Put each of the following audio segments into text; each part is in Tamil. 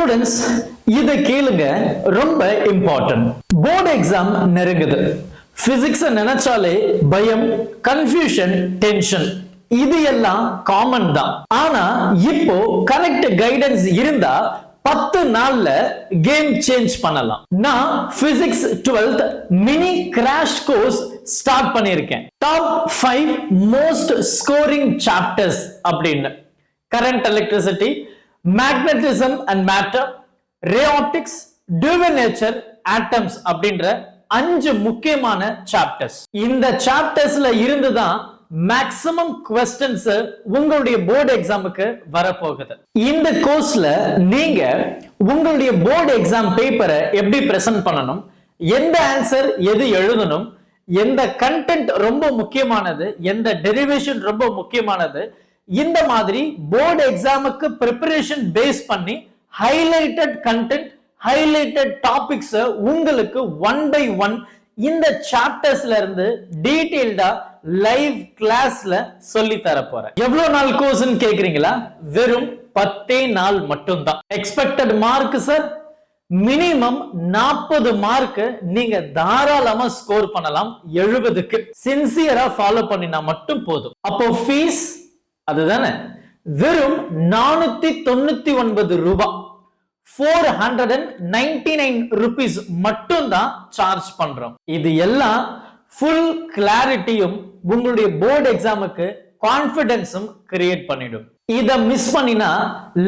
ஸ்டூடெண்ட்ஸ் இதை கேளுங்க, ரொம்ப இம்பார்ட்டன்ட். போர்டு எக்ஸாம் நெருங்குது. பிசிக்ஸ் நினைச்சாலே பயம், கன்ஃபியூஷன், டென்ஷன் இது எல்லாம் காமன் தான். ஆனா இப்போ கரெக்ட் கைடன்ஸ் இருந்தா 10 நாள்ல கேம் சேஞ்ச் பண்ணலாம். நான் physics 12th mini crash course start பண்ணிருக்கேன். டாப் 5 மோஸ்ட் ஸ்கோரிங் சாப்டர்ஸ் அப்படின்னு current electricity, magnetism and matter, ray optics, dual nature, atoms அப்படின்ற 5 முக்கியமான சாப்டர்ஸ். இந்த சாப்டர்ஸ்ல இருந்துதான் மேக்ஸிமம் क्वेश्चंस உங்களுடைய போர்டு எக்ஸாமுக்கு வரப்போகுது. இந்த கோர்ஸ்ல நீங்க உங்களுடைய போர்டு எக்ஸாம் பேப்பரை எப்படி பிரசன்ட் பண்ணணும், எந்த ஆன்சர் எது எழுதணும், எந்த கண்டென்ட் ரொம்ப முக்கியமானது, எந்த டெரிவேஷன் ரொம்ப முக்கியமானது, இந்த மாதிரி போர்டு எக்ஸாமுக்கு ப்ரிப்பரேஷன் பேஸ் பண்ணி ஹைலைட்டட் கண்டென்ட், ஹைலைட்டட் டாபிக்ஸ் உங்களுக்கு 1 by 1 இந்த சாப்டர்ஸ்ல இருந்து டீடைல்டா லைவ் கிளாஸ்ல சொல்லி தர போறேன். எவ்வளவு நாள் கோர்ஸ்னு கேக்குறீங்களா? வெறும் 10 நாள் மட்டும்தான். Expected mark sir minimum 40 mark நீங்க தாராளமா ஸ்கோர் பண்ணலாம். 70க்கு சின்சியரா ஃபாலோ பண்ணினா மட்டும் போதும். அப்போ ஃபீஸ் அதுதானே, வெறும் 499 ரூபாய், 499 rupees மட்டும் தான் சார்ஜ் பண்றோம். இது எல்லாம் ஃபுல் கிளாரிட்டியும் உங்களுடைய போர்டு எக்ஸாமுக்கு கான்ஃபிடன்ஸும் கிரியேட் பண்ணிடும். இத மிஸ் பண்ணினா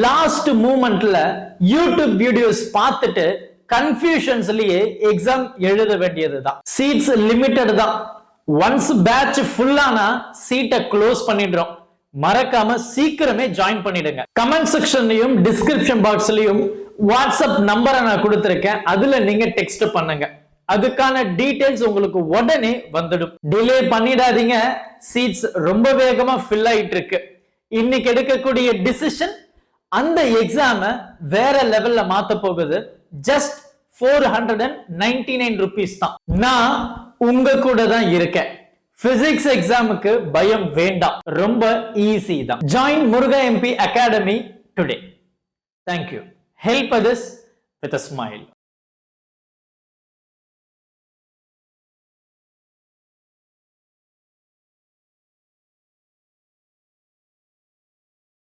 லாஸ்ட் மூமெண்ட்ல யூடியூப் வீடியோஸ் பார்த்துட்டு கன்ஃபியூஷன்ஸ்லயே எக்ஸாம் எழுத வேண்டியதுதான். சீட்ஸ் லிமிட்டட் தான். ஒன்ஸ் பேட்ச் ஃபுல்லானா சீட்டை க்ளோஸ் பண்ணிடுறோம். மறக்காம சீக்கிரமே ஜாயின் பண்ணிடுங்க. கமெண்ட் செக்ஷன்லயும் டிஸ்கிரிப்ஷன் பாக்ஸ்லயும் வாட்ஸ்அப் நம்பரை நான் கொடுத்திருக்கேன், அதுல நீங்க டெக்ஸ்ட் பண்ணுங்க. அதுக்கான டீடைல்ஸ் உங்களுக்கு உடனே வந்துடும். டிலே பண்ணிடாதீங்க, சீட்ஸ் ரொம்ப வேகமா ஃபில் ஆயிட்டு இருக்கு. இன்னைக்கு எடுக்கக்கூடிய டிசிஷன் அந்த எக்ஸாம வேற லெவல்ல மாத்த போகுது. ஜஸ்ட் 499 rupees தான். நான் உங்க கூட தான் இருக்கேன். பிசிக்ஸ் எக்ஸாமுக்கு பயம் வேண்டாம், ரொம்ப ஈஸி தான். Join Muruga MP Academy today. Thank you. Help others with a smile.